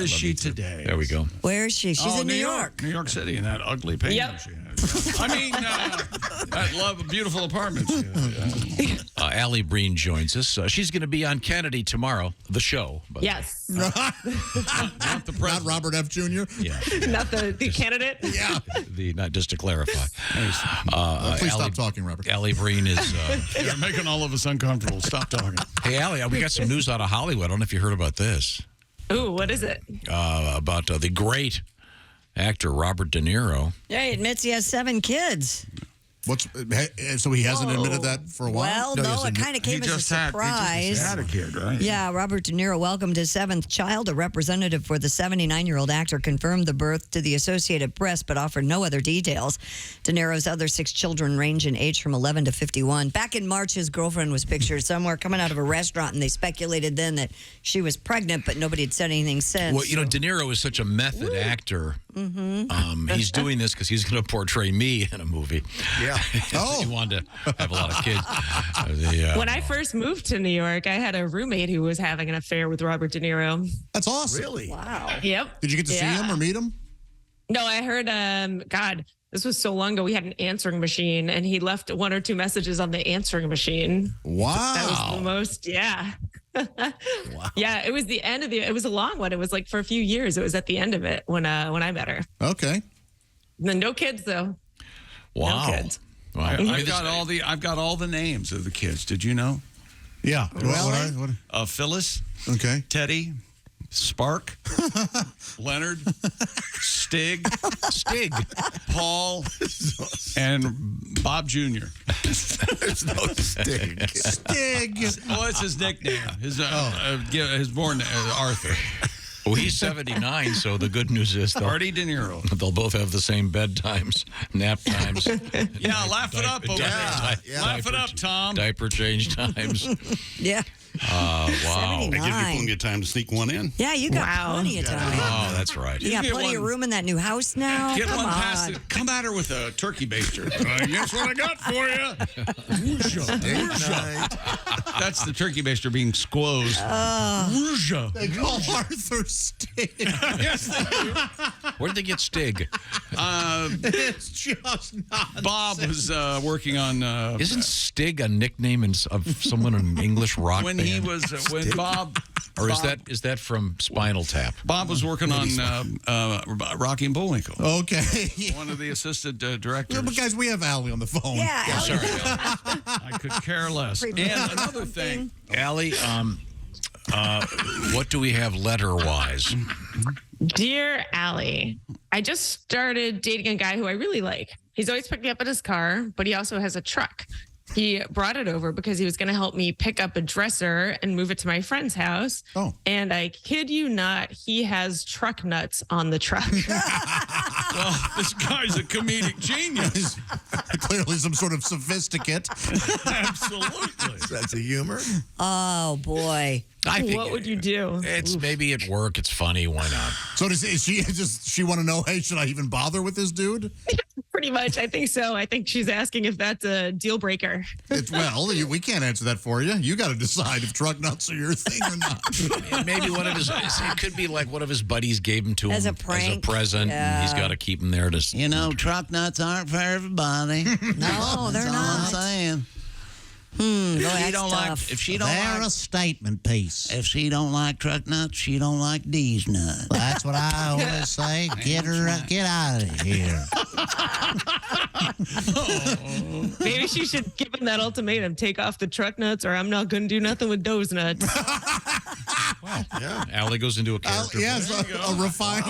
is she today? There we go. Where is she? She's in New York. New York City, in that ugly painting she has. I mean, that beautiful apartment she has. Alli Breen joins us. She's going to be on Kennedy tomorrow, the show. Yes. Not the president. Not Robert F. Jr.? Yeah. Not the candidate? Yeah. Not just to clarify. Please stop talking, Robert. Alli Breen is... You're making all of us uncomfortable. Stop talking. Hey, Alli, we got some news out of Hollywood. I don't know if you heard about this. Ooh, what is it? About the great actor Robert De Niro. Yeah, he admits he has 7 kids. So he hasn't admitted that for a while? Well, no, it kind of came as a surprise. He had a kid, right? Yeah, Robert De Niro welcomed his 7th child. A representative for the 79-year-old actor confirmed the birth to the Associated Press, but offered no other details. De Niro's other 6 children range in age from 11 to 51. Back in March, his girlfriend was pictured somewhere coming out of a restaurant, and they speculated then that she was pregnant, but nobody had said anything since. Well, De Niro is such a method actor. Mm-hmm. He's doing this because he's going to portray me in a movie. Yeah. He wanted to have a lot of kids. When I first moved to New York, I had a roommate who was having an affair with Robert De Niro. That's awesome. Really? Wow. Yep. Did you get to see him or meet him? No, I heard, God, this was so long ago. We had an answering machine, and he left 1 or 2 messages on the answering machine. Wow. That was the most, wow. Yeah, it was the end of it was a long one. It was like for a few years. It was at the end of it when I met her. Okay. No kids, though. Wow. No kids. Wow. I've got all the names of the kids. Did you know? Yeah. What? Phyllis. Okay. Teddy. Spark. Leonard. Stig. Paul. And Bob Jr. There's no Stig. Stig. Well, it's his nickname. His born Arthur. Well, he's 79, so the good news is Artie De Niro. they'll both have the same bedtimes, nap times. Yeah, laugh it up over there. Laugh it up, Tom. Diaper change times. Yeah. Wow. 79. That gives you plenty of time to sneak one in. Yeah, you got plenty of time. Oh, that's right. You got get plenty of room in that new house now. Get Come one on. past it. Come at her with a turkey baster. Guess what I got for you? That's the turkey baster being squozed. They call Arthur Stig. Yes, they do. Where did they get Stig? It's just not. Bob was working on. Isn't Stig a nickname of someone in English rock when band? he was when Bob. Or is that from Spinal Tap? Bob was working on Rocky and Bullwinkle. Okay. One of the assistant directors. But guys, we have Alli on the phone. Yeah, Alli. Sorry, Alli. I could care less. And another thing. Alli, what do we have letter-wise? Dear Alli, I just started dating a guy who I really like. He's always picked me up in his car, but he also has a truck. He brought it over because he was going to help me pick up a dresser and move it to my friend's house. Oh. And I kid you not, he has truck nuts on the truck. Well, this guy's a comedic genius. Clearly some sort of sophisticate. Absolutely. That's a humor. Oh, boy. I think What would you do? It's maybe at work. It's funny. Why not? So does she want to know, hey, should I even bother with this dude? Pretty much. I think so. I think she's asking if that's a deal breaker. We can't answer that for you. You got to decide if truck nuts are your thing or not. Maybe one of his. It could be like one of his buddies gave him to As him a prank. as a present. And he's got to keep him there to. Truck nuts aren't for everybody. No, they're That's all not. I'm saying. If she don't They're like, a statement piece. if she don't like truck nuts, she don't like these nuts. That's what I always say. Get out of here. Maybe she should give him that ultimatum. Take off the truck nuts or I'm not going to do nothing with those nuts. Alli goes into a character. Yes, a refined.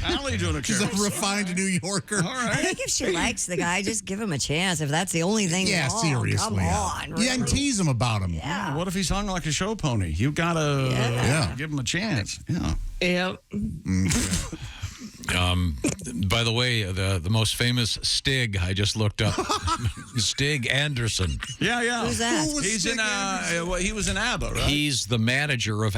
Alli doing a She's a character. refined New Yorker. All I right. think if she likes the guy, just give him a chance. If that's the only thing Yeah, wrong, seriously. come on. Really? Yeah, and tease him about him. Yeah. What if he's hung like a show pony? You gotta give him a chance. Yeah. Yep. By the way, the most famous Stig I just looked up, Stig Anderson. Yeah. Who's that? Who was He's Stig in. He was in ABBA, right? He's the manager of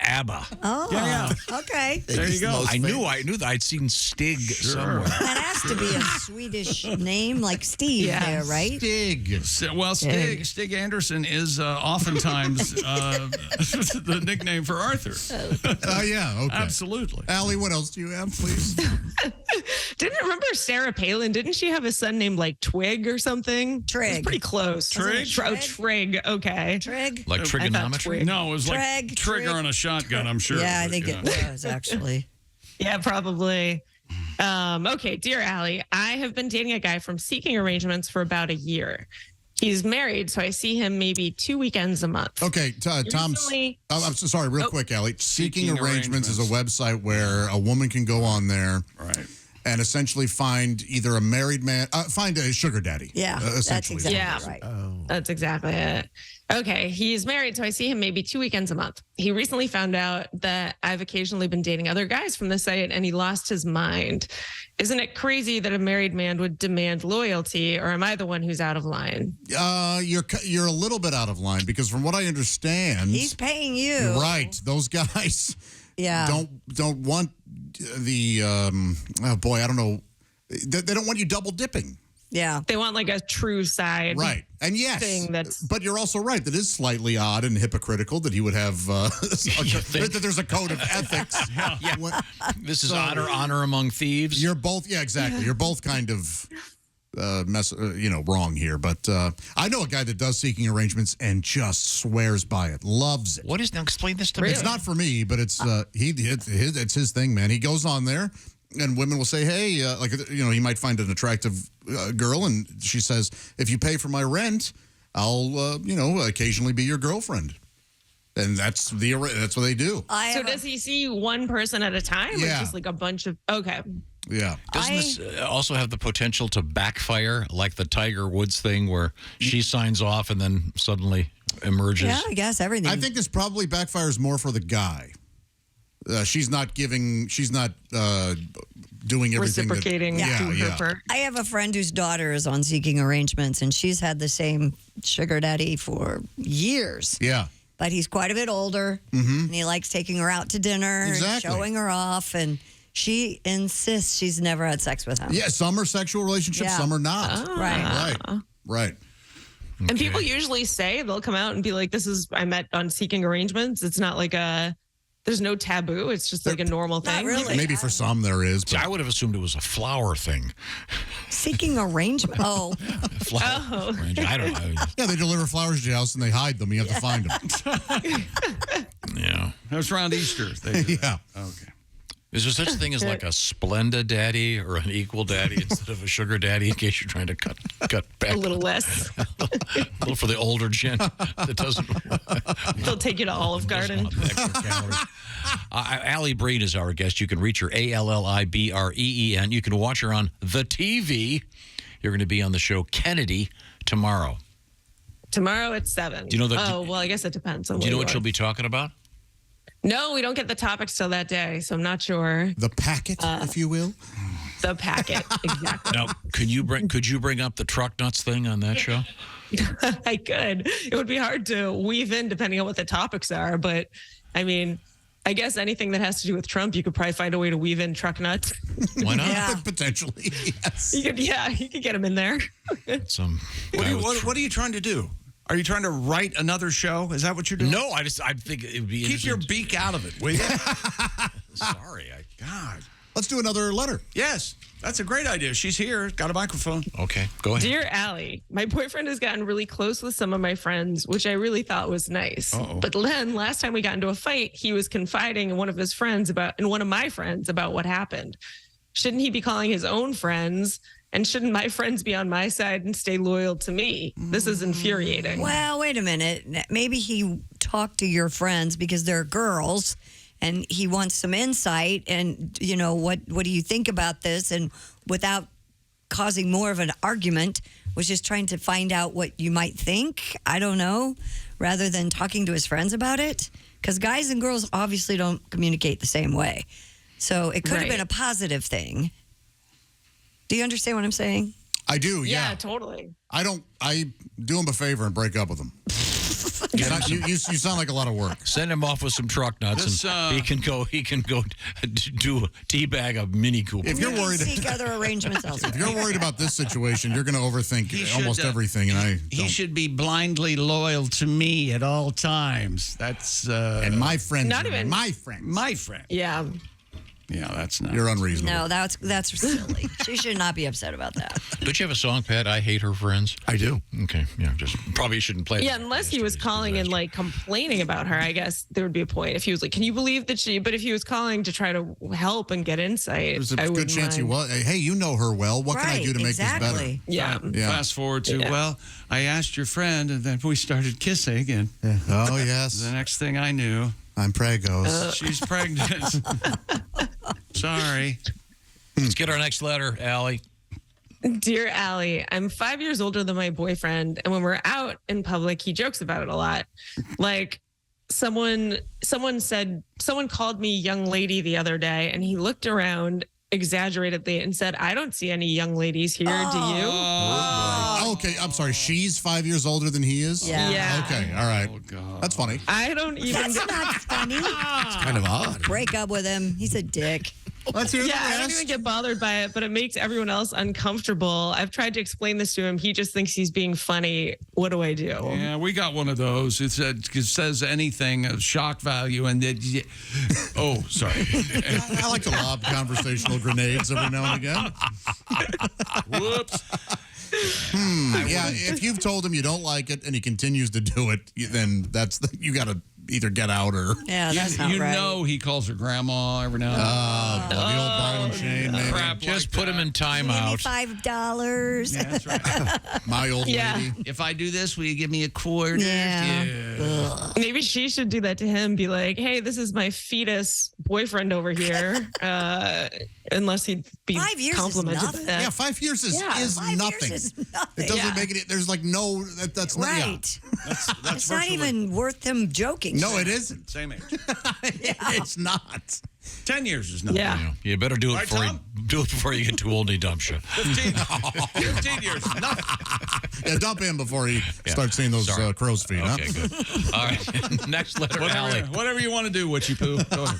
ABBA. Oh, Yeah, okay. There you go. I knew that I'd seen Stig somewhere. That has to be a Swedish name like Steve there, right? Stig. Well, Stig Anderson is oftentimes the nickname for Arthur. Oh, yeah. Okay. Absolutely. Allie, what else do you have, please? Didn't remember Sarah Palin? Didn't she have a son named like Twig or something? Trig. It was pretty close. Trig? Oh, Trig. Okay. Trig? Like trigonometry? No, it was like Treg, trigger trig. on a shotgun, I'm sure. Yeah, I think it was, actually. Yeah, probably. Okay, dear Allie, I have been dating a guy from Seeking Arrangements for about a year. He's married, so I see him maybe 2 weekends a month. Okay, Tom's. Recently- I'm so sorry, real Oh. quick, Allie. Seeking Seeking Arrangements is a website where a woman can go on there Right. and essentially find either a married man, find a sugar daddy. Yeah, that's essentially. exactly Yeah. right. That's exactly it. Okay, he's married, so I see him maybe 2 weekends a month. He recently found out that I've occasionally been dating other guys from the site, and he lost his mind. Isn't it crazy that a married man would demand loyalty, or am I the one who's out of line? You're a little bit out of line because from what I understand, He's paying you. right. Those guys Yeah. don't want the oh boy, I don't know. They don't want you double dipping. Yeah. They want like a true side. Right. And yes, Thing that's- but you're also right. That is slightly odd and hypocritical that he would have that there's a code of ethics. Yeah. When- This is honor among thieves. You're both, yeah, exactly. You're both kind of wrong here. But I know a guy that does Seeking Arrangements and just swears by it, loves it. What is now? Explain this to me. It's not for me, but it's it's his thing, man. He goes on there, and women will say, "Hey, he might find an attractive girl, and she says, if you pay for my rent, I'll occasionally be your girlfriend." And that's what they do. So does he see one person at a time, or Yeah. just like a bunch of? Okay. Yeah. Doesn't this also have the potential to backfire, like the Tiger Woods thing, where she signs off and then suddenly emerges? Yeah, I guess everything. I think this probably backfires more for the guy. She's not doing everything. Reciprocating to her part. I have a friend whose daughter is on Seeking Arrangements, and she's had the same sugar daddy for years. Yeah. But he's quite a bit older, and he likes taking her out to dinner and Exactly. showing her off, and she insists she's never had sex with him. Yeah, some are sexual relationships, Yeah. some are not. Right. And people usually say they'll come out and be like, I met on Seeking Arrangements. It's not like there's no taboo. It's just like a normal thing. really. Maybe for some there is. See, But I would have assumed it was a flower thing. Seeking Arrangement. Oh, Flower arrangement. I don't know. yeah, they deliver flowers to your house and they hide them. You have to find them. Yeah. That was around Easter. They do Yeah. that. Okay. Is there such a thing as like a Splenda daddy or an equal daddy instead of a sugar daddy in case you're trying to cut back A little less. a little for the older gent that doesn't They'll take you to Olive Garden. want the extra calories. Allie Breen is our guest. You can reach her, ALLIBREEN. You can watch her on the TV. You're going to be on the show Kennedy tomorrow. Tomorrow at 7. Do you know that- Oh, well, I guess it depends on Do you know where what you she'll are. be talking about? No, we don't get the topics till that day, so I'm not sure. The packet, if you will. The packet. Exactly. Now, could you bring up the truck nuts thing on that show? I could. It would be hard to weave in depending on what the topics are, but I mean, I guess anything that has to do with Trump, you could probably find a way to weave in truck nuts. Why not? Yeah. Potentially, yes. You could get them in there. Some What guy with what are you trying to do? Are you trying to write another show? Is that what you're doing? No, I think it would be Keep your interesting. beak out of it, will you? Sorry. God. Let's do another letter. Yes, that's a great idea. She's here. Got a microphone. Okay, go ahead. Dear Allie, my boyfriend has gotten really close with some of my friends, which I really thought was nice. But then last time we got into a fight, he was confiding in one of my friends about what happened. Shouldn't he be calling his own friends? And shouldn't my friends be on my side and stay loyal to me? This is infuriating. well, wait a minute. Maybe he talked to your friends because they're girls, and he wants some insight. And what do you think about this? And without causing more of an argument, was just trying to find out what you might think. I don't know, rather than talking to his friends about it, because guys and girls obviously don't communicate the same way. So it could have been a positive thing. Do you understand what I'm saying? I do, yeah. Yeah, totally. I do him a favor and break up with him. You sound like a lot of work. Send him off with some truck nuts, and he can go do a teabag of Mini Cooper. If you're worried, Seek other arrangements elsewhere. if you're worried about this situation, you're going to overthink almost everything. And He should be blindly loyal to me at all times. That's and my friends, Not even- my friends, my friend. Yeah. Yeah, that's not. You're unreasonable. No, that's silly. She should not be upset about that. Don't you have a song, Pat? I hate her friends. I do. Okay, yeah, just probably shouldn't play. Yeah, that. unless he was calling and like complaining about her, I guess there would be a point. If he was like, "Can you believe that she?" But if he was calling to try to help and get insight, There's a I good wouldn't chance he mind. was. Hey, you know her well. What can I do to make this better? exactly. Yeah. Yeah. Fast forward to, well, I asked your friend, and then we started kissing, and Oh yes, the next thing I knew, I'm pregos. she's pregnant. Sorry. Let's get our next letter, Allie. Dear Allie, I'm 5 years older than my boyfriend, and when we're out in public, he jokes about it a lot. Like someone called me young lady the other day, and he looked around exaggeratedly and said, "I don't see any young ladies here. Do you?" Okay, I'm sorry. She's 5 years older than he is. Yeah. Yeah. Okay, all right. That's funny. I don't even. That's not funny. It's kind of odd. Break up with him. He's a dick. Let's hear Yeah, I the don't rest. even get bothered by it, but it makes everyone else uncomfortable. I've tried to explain this to him. He just thinks he's being funny. What do I do? Yeah, we got one of those. It says anything of shock value, and then oh, sorry. I like to lob conversational grenades every now and again. Whoops. Yeah, if you've told him you don't like it and he continues to do it, then you got to either get out or Yeah, that's not You right. know he calls her grandma every now and then. the old ball and chain, maybe. Crap Just like put him that. in Give me timeout. $5. Yeah, that's right. My old Yeah. lady. If I do this, will you give me a quarter? Yeah. Maybe she should do that to him. Be like, "Hey, this is my fetus boyfriend over here." Unless he'd be 5 years is complimented by nothing. that. Yeah, 5 years is 5 nothing. years is nothing. It doesn't Yeah. make it. There's like no. That's not. Yeah. Right. That's It's not virtually- even worth him joking. No, it isn't. Same age. It's not. 10 years is nothing. Yeah. You better do it Right, before Tom? do it before you get too old and he dumps you. 15 years. Nothing. Yeah, dump him before he starts seeing those Sorry. crow's feet. Okay, Huh? good. All right, next letter, Allie. Whatever you want to do, Witchy Poo. Go ahead.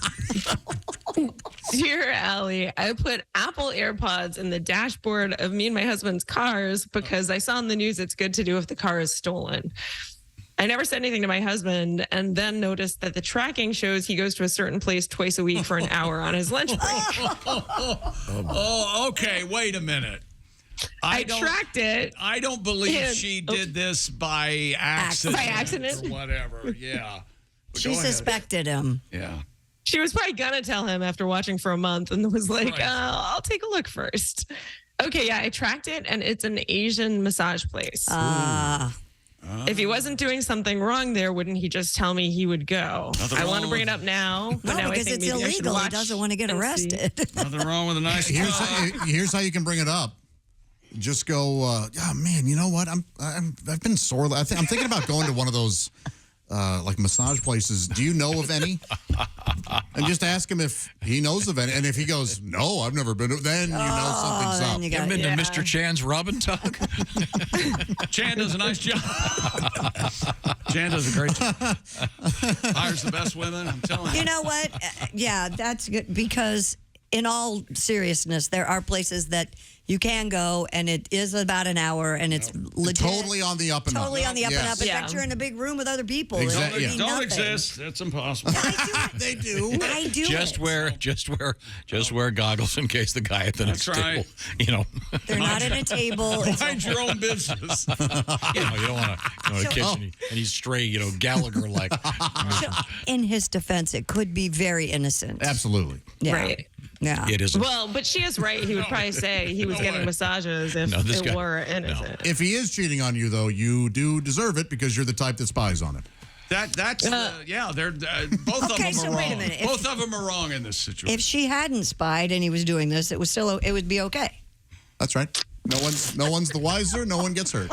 Dear Allie, I put Apple AirPods in the dashboard of me and my husband's cars because I saw in the news it's good to do if the car is stolen. I never said anything to my husband and then noticed that the tracking shows he goes to a certain place twice a week for an hour on his lunch break. Oh, okay. Wait a minute. I don't- tracked it. I don't believe Yeah. she did this by accident. By accident? Or whatever. Yeah. But She go ahead. suspected him. Yeah. She was probably gonna tell him after watching for a month and was like, Right. I'll take a look first. Okay, yeah, I tracked it and it's an Asian massage place. If he wasn't doing something wrong there, wouldn't he just tell me he would go? I want to bring it up now, but No, now I because think it's maybe I should illegal. He watch doesn't want to get and see. arrested. Nothing wrong with a nice Here's how you can bring it up. Just go. Oh man, you know what? I've been sore. I'm thinking about going to one of those like massage places. Do you know of any? And just ask him if he knows of any. And if he goes, no, I've never been. Then you know something's then up. you You got been Yeah. to Mr. Chan's rub and tug? Chan does a nice job. Chan does a great job. Hires the best women. I'm telling you. You know what? Yeah, that's good because in all seriousness, there are places that you can go and it is about an hour and it's legit. Totally on the up and up. Totally on the up and Yes. up. In Yeah. fact, you're in a big room with other people. It Exactly, would yeah. be Don't nothing. exist. It's impossible. They do. I do Just it. wear goggles in case the guy at the next That's right. table, you know. They're not at a table. It's Mind your own business. You don't want to catch and he's stray, Gallagher like. in his defense, it could be very innocent. Absolutely. Yeah. Right. Yeah. It isn't. Well, but she is right. He would probably say he was getting way. massages if No, this it guy- were innocent. If he is cheating on you, though, you do deserve it because you're the type that spies on it. That's yeah. They're both Okay, of them so are wait a wrong. minute. Both of them are wrong in this situation. If she hadn't spied and he was doing this, it would be okay. That's right. No one's the wiser. No one gets hurt.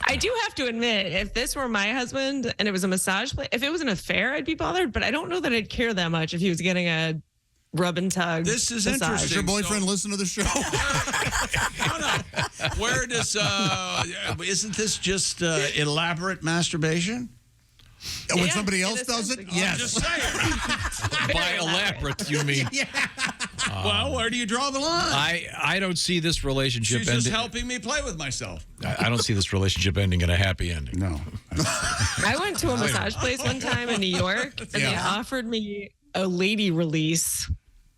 I do have to admit, if this were my husband and it was a massage place, if it was an affair, I'd be bothered. But I don't know that I'd care that much if he was getting a rub and tug. This is massage. interesting. Does your boyfriend listen to the show? No. Where does isn't this just elaborate masturbation? When Yeah, somebody in else a does sense, it? yeah. I'm just saying. By elaborate, you mean? Well, where do you draw the line? I don't see this relationship She's just ending. helping me play with myself. I don't see this relationship ending in a happy ending. No. I went to a massage place one time in New York, and they offered me a lady release.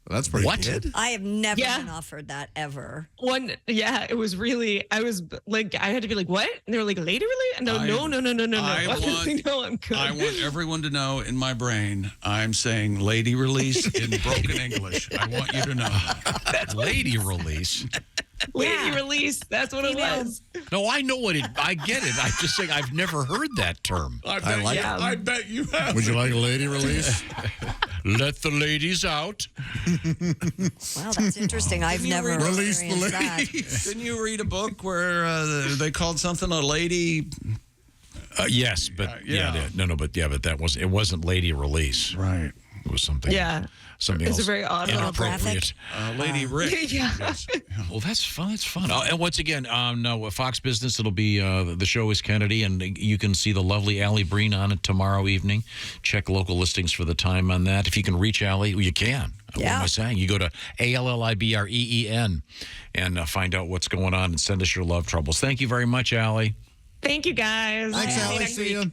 That's pretty What? cool. I have never Yeah. been offered that ever. It was really. I was like, I had to be like, what? And they were like, lady release? And no. I want- No, I'm good. I want everyone to know in my brain, I'm saying lady release in broken English. I want you to know. That's lady release. Lady release. That's what it was. No, I know what it. I get it. I'm just saying I've never heard that term. I bet you have. Would you like a lady release? Let the ladies out. Wow, that's interesting. I've never Release the experienced that. ladies. Didn't you read a book where they called something a lady? Yes, but yeah. but that was it. Wasn't lady release. Right. It was something. Yeah. Something It's else. a very odd Inappropriate. Lady Rick. Yeah. Well, that's fun. That's fun. And once again, no, Fox Business. It'll be the show is Kennedy, and you can see the lovely Alli Breen on it tomorrow evening. Check local listings for the time on that. If you can reach Alli, well, you can. What am I saying? You go to ALLIBREEN and find out what's going on and send us your love troubles. Thank you very much, Alli. Thank you, guys. Thanks, See you Alli. next See week. you.